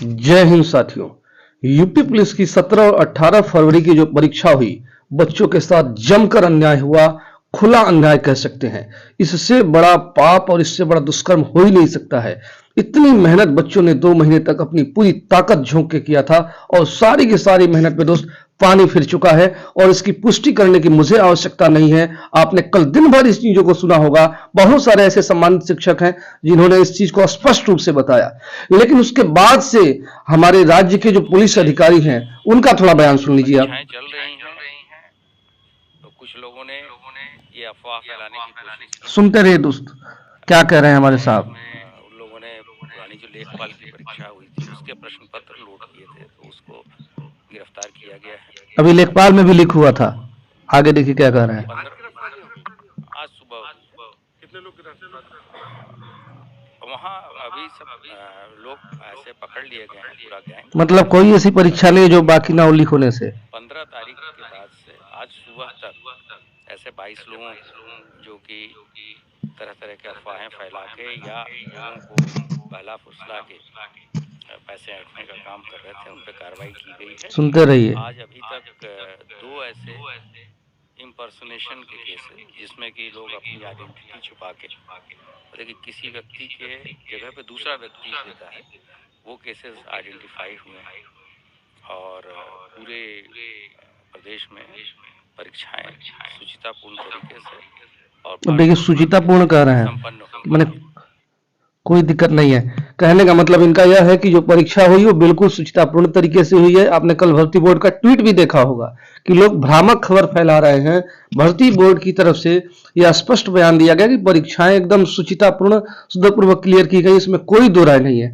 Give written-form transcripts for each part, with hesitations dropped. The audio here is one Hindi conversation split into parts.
जय हिंद साथियों। यूपी पुलिस की 17 और 18 फरवरी की जो परीक्षा हुई, बच्चों के साथ जमकर अन्याय हुआ, खुला अन्याय कह सकते हैं। इससे बड़ा पाप और इससे बड़ा दुष्कर्म हो ही नहीं सकता है। इतनी मेहनत बच्चों ने 2 महीने तक अपनी पूरी ताकत झोंक के किया था और सारी की सारी मेहनत पे दोस्त पानी फिर चुका है और इसकी पुष्टि करने की मुझे आवश्यकता नहीं है। आपने कल दिन भर इस चीजों को सुना होगा। बहुत सारे ऐसे सम्मानित शिक्षक हैं जिन्होंने इस चीज को स्पष्ट रूप से बताया, लेकिन उसके बाद से हमारे राज्य के जो पुलिस अधिकारी हैं उनका थोड़ा बयान सुन लीजिए आप। चल रही हैं तो कुछ लोगों ने ये अफवाह फैलाने की कोशिश सुनते रहिए दोस्त, क्या कह रहे हैं हमारे साहब। उन लोगों ने पुरानी जो लेखपाल की परीक्षा हुई थी उसके प्रश्न पत्र लोड किए थे, तो उसको गिरफ्तार किया गया है। अभी लेखपाल में भी लीक हुआ था, आगे देखिए क्या कह रहे हैं। आज सुबह कितने लोग वहाँ अभी सब लोग ऐसे पकड़ लिए गए हैं, पूरा गैंग। मतलब कोई ऐसी परीक्षा नहीं जो बाकी ना हो लीक होने से। 15 तारीख के बाद से आज सुबह तक ऐसे 22 लोगों जो कि तरह तरह के अफवाहें फैला के या लोगों को बहला फुसला के पैसे ऐंठने का काम कर रहे थे, उन पर कार्रवाई की गई है। सुनते रहिए। आज अभी तक 2 ऐसे इम्पर्सनेशन के केस है जिसमें कि लोग अपनी आइडेंटिटी छुपा के देखिए किसी व्यक्ति के जगह पे दूसरा व्यक्ति देता है, वो केसेस आइडेंटिफाई हुए हैं और पूरे प्रदेश में परीक्षाएं सुचितापूर्ण तरीके से और देखिए सुचितापूर्ण कह रहे हैं, मैंने कोई दिक्कत नहीं है। कहने का मतलब इनका यह है कि जो परीक्षा हुई वो बिल्कुल सुचितापूर्ण तरीके से हुई है। आपने कल भर्ती बोर्ड का ट्वीट भी देखा होगा कि लोग भ्रामक खबर फैला रहे हैं। भर्ती बोर्ड की तरफ से यह स्पष्ट बयान दिया गया कि परीक्षाएं एकदम सुचितापूर्ण सुदूरपूर्वक क्लियर की गई, इसमें कोई दो राय नहीं है।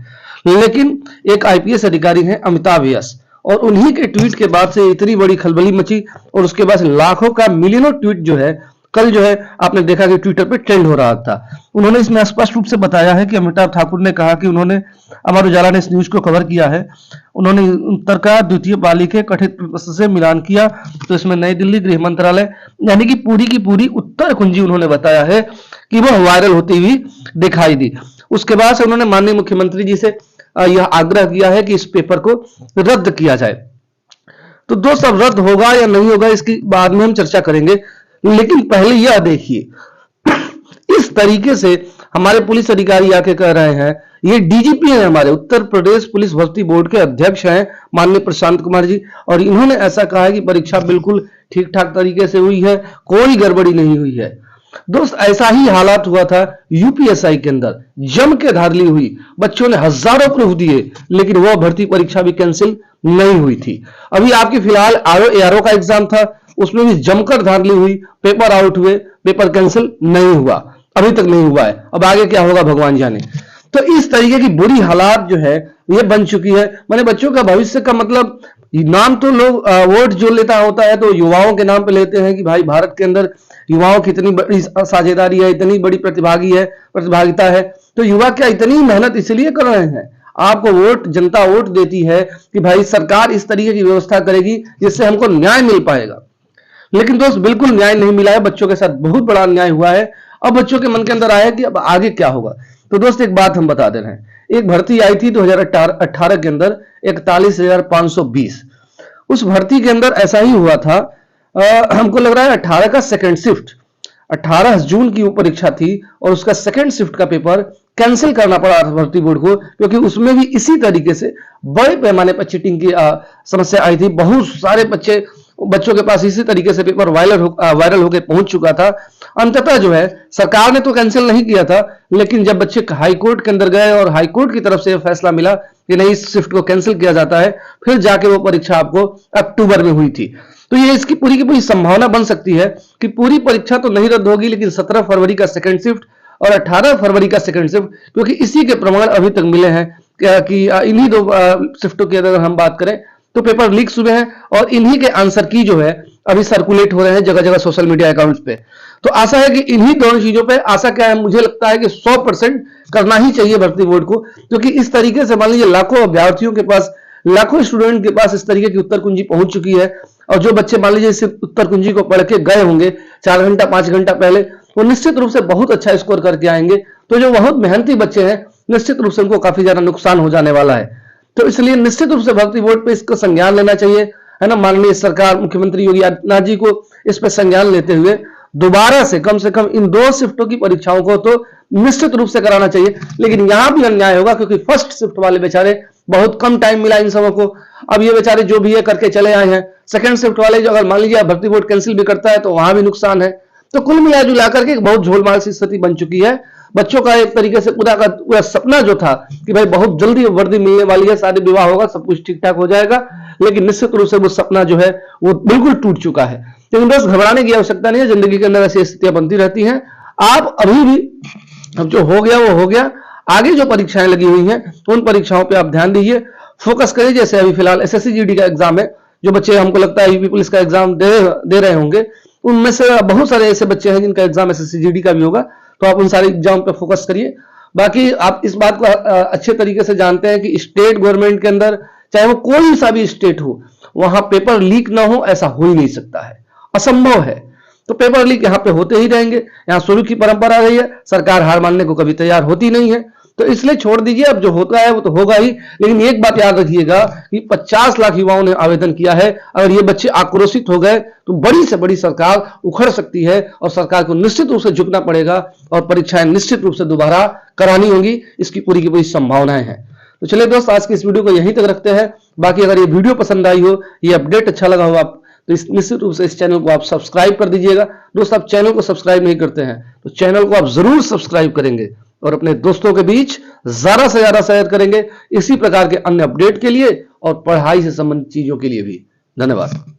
लेकिन एक आईपीएस अधिकारी हैं अमिताभ यस, और उन्हीं के ट्वीट के बाद से इतनी बड़ी खलबली मची और उसके बाद लाखों का मिलियनों ट्वीट जो है कल जो है आपने देखा कि ट्विटर पे ट्रेंड हो रहा था। उन्होंने इसमें स्पष्ट रूप से बताया है कि अमिताभ ठाकुर ने कहा कि उन्होंने, अमर उजाला ने इस न्यूज को कवर किया है, उन्होंने उत्तर का द्वितीय पाली के कथित प्रश्न से मिलान किया तो इसमें नई दिल्ली गृह मंत्रालय यानी कि पूरी की पूरी उत्तर कुंजी उन्होंने बताया है कि वह वायरल होती हुई दिखाई दी। उसके बाद से उन्होंने माननीय मुख्यमंत्री जी से यह आग्रह किया है कि इस पेपर को रद्द किया जाए। तो दोस्त अब रद्द होगा या नहीं होगा इसकी बाद में हम चर्चा करेंगे, लेकिन पहले यह देखिए इस तरीके से हमारे पुलिस अधिकारी आके कह रहे हैं। ये डीजीपी हैं, हमारे उत्तर प्रदेश पुलिस भर्ती बोर्ड के अध्यक्ष हैं माननीय प्रशांत कुमार जी, और इन्होंने ऐसा कहा है कि परीक्षा बिल्कुल ठीक ठाक तरीके से हुई है, कोई गड़बड़ी नहीं हुई है। दोस्त ऐसा ही हालात हुआ था यूपीएसआई के अंदर, जम के धारली हुई, बच्चों ने हजारों प्रूफ दिए लेकिन वह भर्ती परीक्षा भी कैंसिल नहीं हुई थी। अभी आपकी फिलहाल एआरओ का एग्जाम था, उसमें भी जमकर धांधली हुई, पेपर आउट हुए, पेपर कैंसिल नहीं हुआ, अभी तक नहीं हुआ है। अब आगे क्या होगा भगवान जाने। तो इस तरीके की बुरी हालात जो है ये बन चुकी है। मैंने बच्चों का भविष्य का मतलब, नाम तो लोग वोट जो लेता होता है तो युवाओं के नाम पे लेते हैं कि भाई भारत के अंदर युवाओं की इतनी बड़ी साझेदारी है, इतनी बड़ी प्रतिभागिता है। तो युवा क्या इतनी मेहनत इसलिए कर रहे हैं? आपको वोट, जनता वोट देती है कि भाई सरकार इस तरीके की व्यवस्था करेगी जिससे हमको न्याय मिल पाएगा। लेकिन दोस्त बिल्कुल न्याय नहीं मिला है, बच्चों के साथ बहुत बड़ा अन्याय हुआ है। अब बच्चों के मन के अंदर आया कि अब आगे क्या होगा। तो दोस्त एक बात हम बता दे रहे हैं, एक भर्ती आई थी 2018 के अंदर 41,520। उस भर्ती के अंदर ऐसा ही हुआ था, हमको लग रहा है 18 का सेकंड शिफ्ट, 18 जून की वो परीक्षा थी और उसका सेकंड शिफ्ट का पेपर कैंसिल करना पड़ा भर्ती बोर्ड को, क्योंकि उसमें भी इसी तरीके से बड़े पैमाने पर चीटिंग की समस्या आई थी। बहुत सारे बच्चों के पास इसी तरीके से पेपर वायरल होकर पहुंच चुका था। अंततः जो है सरकार ने तो कैंसिल नहीं किया था, लेकिन जब बच्चे हाई कोर्ट के अंदर गए और हाई कोर्ट की तरफ से फैसला मिला कि नहीं, इस शिफ्ट को कैंसिल किया जाता है, फिर जाके वो परीक्षा आपको अक्टूबर में हुई थी। तो ये इसकी पूरी की पूरी संभावना बन सकती है कि पूरी परीक्षा तो नहीं रद्द होगी, लेकिन 17 फरवरी का सेकंड शिफ्ट और 18 फरवरी का सेकंड शिफ्ट, क्योंकि इसी के प्रमाण अभी तक मिले हैं कि इन्हीं 2 शिफ्टों की अगर हम बात करें तो पेपर लीक्स हुए हैं और इन्हीं के आंसर की जो है अभी सर्कुलेट हो रहे हैं जगह जगह सोशल मीडिया अकाउंट्स पे। तो आशा है कि इन्हीं दोनों चीजों पे आशा क्या है, मुझे लगता है कि 100% करना ही चाहिए भर्ती बोर्ड को, क्योंकि इस तरीके से मान लीजिए लाखों अभ्यर्थियों के पास, लाखों स्टूडेंट के पास इस तरीके की उत्तर कुंजी पहुंच चुकी है, और जो बच्चे मान लीजिए इस उत्तर कुंजी को पढ़ के गए होंगे 4 घंटा 5 घंटा पहले, वो निश्चित रूप से बहुत अच्छा स्कोर करके आएंगे। तो जो बहुत मेहनती बच्चे हैं निश्चित रूप से उनको काफी ज्यादा नुकसान हो जाने वाला है। तो इसलिए निश्चित रूप से भर्ती बोर्ड पे इसका संज्ञान लेना चाहिए, है ना। माननीय सरकार मुख्यमंत्री योगी आदित्यनाथ जी को इस पे संज्ञान लेते हुए दोबारा से कम इन 2 शिफ्टों की परीक्षाओं को तो निश्चित रूप से कराना चाहिए। लेकिन यहां भी अन्याय होगा, क्योंकि फर्स्ट शिफ्ट वाले बेचारे बहुत कम टाइम मिला इन सबों को, अब ये बेचारे जो भी है करके चले आए हैं। सेकंड शिफ्ट वाले जो अगर मान लीजिए भर्ती बोर्ड कैंसिल भी करता है तो वहां भी नुकसान है। तो कुल मिला करके बहुत झोलमाल सी स्थिति बन चुकी है। बच्चों का एक तरीके से पूरा का पूरा सपना जो था कि भाई बहुत जल्दी वर्दी मिलने वाली है, शादी विवाह होगा, सब कुछ ठीक ठाक हो जाएगा, लेकिन निश्चित रूप से वो सपना जो है वो बिल्कुल टूट चुका है। लेकिन बस घबराने की आवश्यकता नहीं है, जिंदगी के अंदर ऐसी स्थितियां बनती रहती हैं। आप अभी भी, अब जो हो गया वो हो गया, आगे जो परीक्षाएं लगी हुई हैं उन परीक्षाओं पे आप ध्यान दीजिए, फोकस करिए। जैसे अभी फिलहाल एसएससी जीडी का एग्जाम है, जो बच्चे हमको लगता है यूपी पुलिस का एग्जाम दे रहे होंगे, उनमें से बहुत सारे ऐसे बच्चे हैं जिनका एग्जाम एसएससी जीडी का भी होगा, तो आप उन सारे एग्जाम पे फोकस करिए। बाकी आप इस बात को अच्छे तरीके से जानते हैं कि स्टेट गवर्नमेंट के अंदर चाहे वो कोई सा भी स्टेट हो, वहां पेपर लीक ना हो ऐसा हो ही नहीं सकता है, असंभव है। तो पेपर लीक यहाँ पे होते ही रहेंगे, यहाँ शुरू की परंपरा रही है, सरकार हार मानने को कभी तैयार होती नहीं है। तो इसलिए छोड़ दीजिए, अब जो होता है वो तो होगा ही। लेकिन एक बात याद रखिएगा कि 50 लाख युवाओं ने आवेदन किया है, अगर ये बच्चे आक्रोशित हो गए तो बड़ी से बड़ी सरकार उखड़ सकती है, और सरकार को निश्चित रूप से झुकना पड़ेगा और परीक्षाएं निश्चित रूप से दोबारा करानी होंगी, इसकी पूरी की पूरी संभावनाएं हैं। तो चलिए दोस्त, आज की इस वीडियो को यहीं तक रखते हैं। बाकी अगर ये वीडियो पसंद आई हो, ये अपडेट अच्छा लगा हो आप, तो निश्चित रूप से इस चैनल को आप सब्सक्राइब कर दीजिएगा। दोस्त, आप चैनल को सब्सक्राइब नहीं करते हैं तो चैनल को आप जरूर सब्सक्राइब करेंगे और अपने दोस्तों के बीच ज्यादा से ज्यादा शेयर करेंगे, इसी प्रकार के अन्य अपडेट के लिए और पढ़ाई से संबंधित चीजों के लिए भी। धन्यवाद।